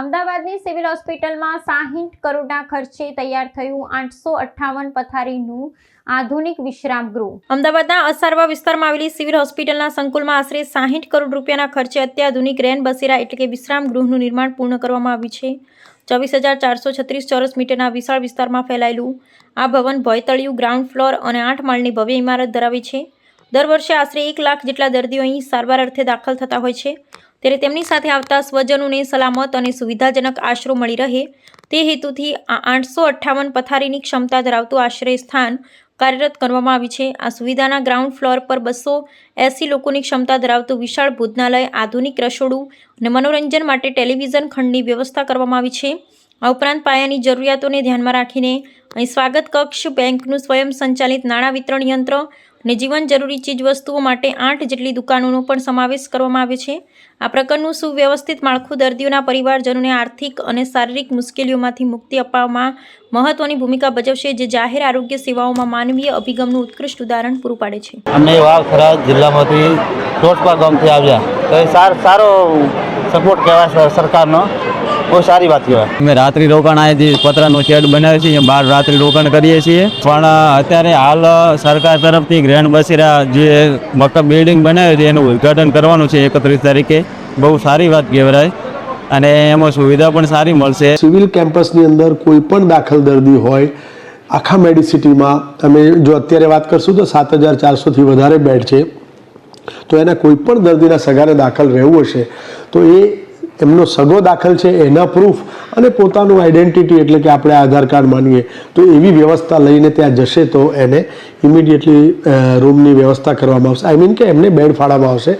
અમદાવાદની સિવિલ હોસ્પિટલમાં 60 કરોડના ખર્ચે તૈયાર થયું 858 પથારીનું આધુનિક વિશ્રામ ગૃહ। અમદાવાદના અસારવા વિસ્તારમાં આવેલી સિવિલ હોસ્પિટલના સંકુલમાં આશરે 60 કરોડ રૂપિયાના ખર્ચે અત્યાધુનિક રેન બસેરા એટલે કે વિશ્રામ ગૃહનું નિર્માણ પૂર્ણ કરવામાં આવ્યું છે। 24,436 ચોરસ મીટરના વિશાળ વિસ્તારમાં ફેલાયેલું આ ભવન ભોયતળિયું, ગ્રાઉન્ડ ફ્લોર અને 8 માળની ભવ્ય ઇમારત ધરાવે છે। દર વર્ષે આશરે 1 લાખ જેટલા દર્દીઓ અહીં સારવાર અર્થે દાખલ થતા હોય છે, ત્યારે તેમની સાથે આવતા સ્વજનોને સલામત અને સુવિધાજનક આશરો મળી રહે તે હેતુથી આ 858 પથારીની ક્ષમતા ધરાવતું આશ્રય સ્થાન કાર્યરત કરવામાં આવ્યું છે। આ સુવિધાના ગ્રાઉન્ડ ફ્લોર પર 280 લોકોની ક્ષમતા ધરાવતું વિશાળ ભોજનાલય, આધુનિક રસોડું અને મનોરંજન માટે ટેલિવિઝન ખંડની વ્યવસ્થા કરવામાં આવી છે। આ ઉપરાંત પાયાની જરૂરિયાતોને ધ્યાનમાં રાખીને અહીં સ્વાગત કક્ષ, બેંકનું સ્વયં સંચાલિત નાણાં વિતરણ યંત્ર અને જીવન જરૂરી ચીજવસ્તુઓ માટે 8 જેટલી દુકાનોનો પણ સમાવેશ કરવામાં આવ્યો છે। આ પ્રકારનું સુવ્યવસ્થિત માળખું દર્દીઓના પરિવારજનોને આર્થિક અને શારીરિક મુશ્કેલીઓમાંથી મુક્તિ અપાવવામાં મહત્વની ભૂમિકા ભજવશે, જે જાહેર આરોગ્ય સેવાઓમાં માનવીય અભિગમનું ઉત્કૃષ્ટ ઉદાહરણ પૂરું પાડે છે। અમે વાવથરા જિલ્લામાંથી ટોટપા ગામથી આવ્યા તો એ સારો સપોર્ટ કહેવાય સરકારનો, બહુ સારી વાત કહેવાય। અમે રાત્રિ રોકાણ અહીંથી પતરાનો શેડ બનાવ્યો છે, અહીંયા બહાર રાત્રિ રોકાણ કરીએ છીએ। પણ અત્યારે હાલ સરકાર તરફથી ગ્રેન્ડ બસેરા જે મક્કમ બિલ્ડિંગ બનાવ્યું છે એનું ઉદ્ઘાટન કરવાનું છે 31 તારીખે। બહુ સારી વાત કહેવાય અને એમાં સુવિધા પણ સારી મળશે। સિવિલ કેમ્પસની અંદર કોઈ પણ દાખલ દર્દી હોય આખા મેડિસિટીમાં, તમે જો અત્યારે વાત કરશું તો 7,400થી વધારે બેડ છે, તો એના કોઈ પણ દર્દીના સગાને દાખલ રહેવું હશે તો એમનો સગો દાખલ છે એના પ્રૂફ અને પોતાનું આઈડેન્ટિટી એટલે કે આપણે આધાર કાર્ડ માનીએ તો એવી વ્યવસ્થા લઈને ત્યાં જશે તો એને ઇમિડિયેટલી રૂમની વ્યવસ્થા કરવામાં આવશે, આઈ મીન કે એમને બેડ ફાળવવામાં આવશે।